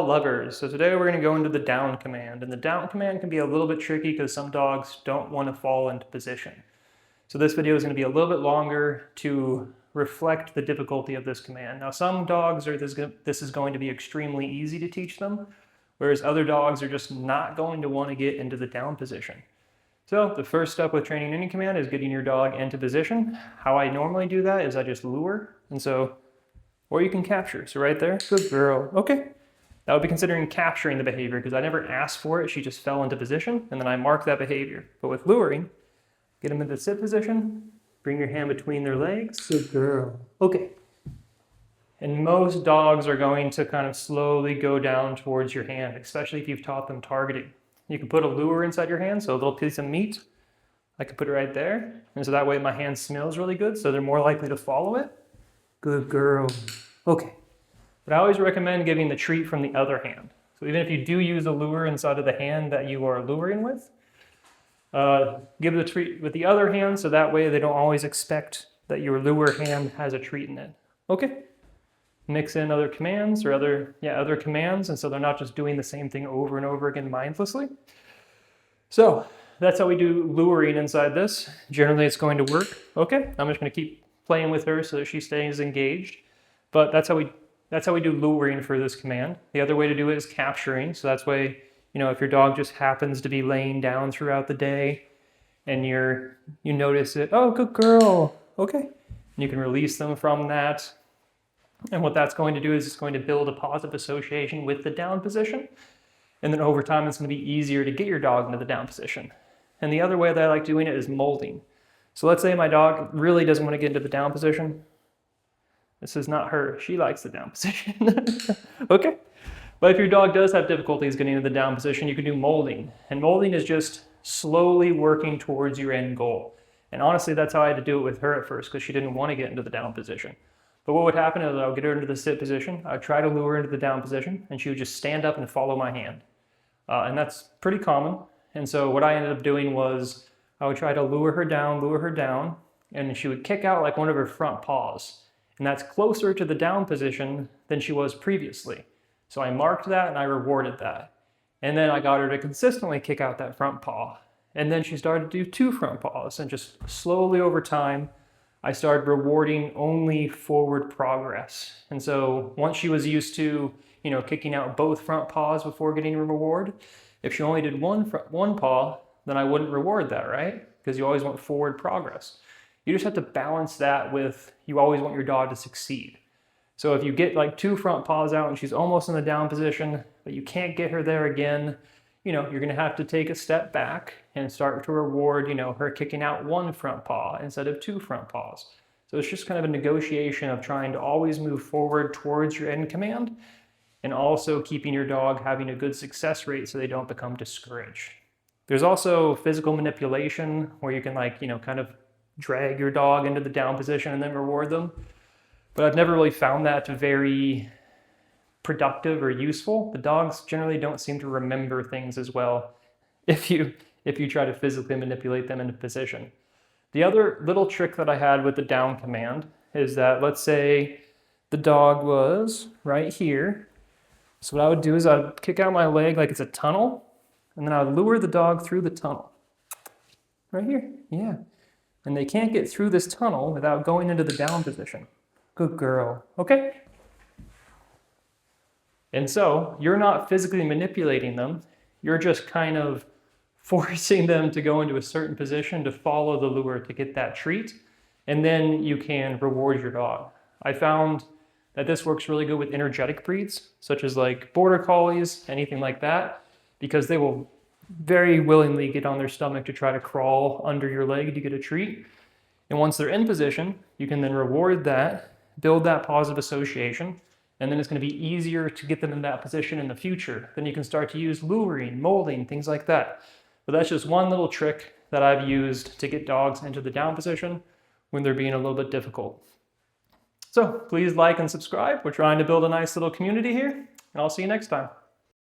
all lovers. So today we're going to go into the down command, and the down command can be a little bit tricky because some dogs don't want to fall into position. So this video is going to be a little bit longer to reflect the difficulty of this command. Now some dogs this is going to be extremely easy to teach them, whereas other dogs are just not going to want to get into the down position. So the first step with training any command is getting your dog into position. How I normally do that is I just lure, or you can capture. So right there, good girl. Okay, that would be considering capturing the behavior because I never asked for it. She just fell into position and then I mark that behavior. But with luring, get them into sit position, bring your hand between their legs. Good girl. Okay. And most dogs are going to kind of slowly go down towards your hand, especially if you've taught them targeting. You can put a lure inside your hand, so a little piece of meat. I can put it right there. And so that way my hand smells really good, so they're more likely to follow it. Good girl. Okay. But I always recommend giving the treat from the other hand. So even if you do use a lure inside of the hand that you are luring with, give the treat with the other hand, so that way they don't always expect that your lure hand has a treat in it. Okay. Mix in other commands or other commands, and so they're not just doing the same thing over and over again mindlessly. So that's how we do luring inside this. Generally it's going to work. Okay, I'm just going to keep playing with her so that she stays engaged. But that's how we do luring for this command. The other way to do it is capturing. So that's why, if your dog just happens to be laying down throughout the day and you notice it, oh, good girl. Okay. And you can release them from that. And what that's going to do is it's going to build a positive association with the down position. And then over time, it's going to be easier to get your dog into the down position. And the other way that I like doing it is molding. So let's say my dog really doesn't want to get into the down position. This is not her. She likes the down position. Okay. But if your dog does have difficulties getting into the down position, you can do molding. And molding is just slowly working towards your end goal. And honestly, that's how I had to do it with her at first because she didn't want to get into the down position. But what would happen is I would get her into the sit position, I would try to lure her into the down position, and she would just stand up and follow my hand. And that's pretty common. And so what I ended up doing was I would try to lure her down, and she would kick out like one of her front paws. And that's closer to the down position than she was previously. So I marked that and I rewarded that. And then I got her to consistently kick out that front paw. And then she started to do 2 front paws, and just slowly over time, I started rewarding only forward progress. And so once she was used to, kicking out both front paws before getting a reward, if she only did one paw, then I wouldn't reward that, right? Because you always want forward progress. You just have to balance that with, you always want your dog to succeed. So if you get like 2 front paws out and she's almost in the down position, but you can't get her there again, you're going to have to take a step back and start to reward, her kicking out 1 front paw instead of 2 front paws. So it's just kind of a negotiation of trying to always move forward towards your end command and also keeping your dog having a good success rate so they don't become discouraged. There's also physical manipulation where you can kind of drag your dog into the down position and then reward them. But I've never really found that very productive or useful. The dogs generally don't seem to remember things as well if you try to physically manipulate them into position. The other little trick that I had with the down command is that, let's say the dog was right here. So what I would do is I'd kick out my leg like it's a tunnel, and then I would lure the dog through the tunnel. Right here, yeah. And they can't get through this tunnel without going into the down position. Good girl, okay? And so you're not physically manipulating them. You're just kind of forcing them to go into a certain position to follow the lure to get that treat. And then you can reward your dog. I found that this works really good with energetic breeds, such as like border collies, anything like that, because they will very willingly get on their stomach to try to crawl under your leg to get a treat. And once they're in position, you can then reward that, build that positive association, and then it's going to be easier to get them in that position in the future. Then you can start to use luring, molding, things like that. But that's just one little trick that I've used to get dogs into the down position when they're being a little bit difficult. So please like and subscribe. We're trying to build a nice little community here, and I'll see you next time.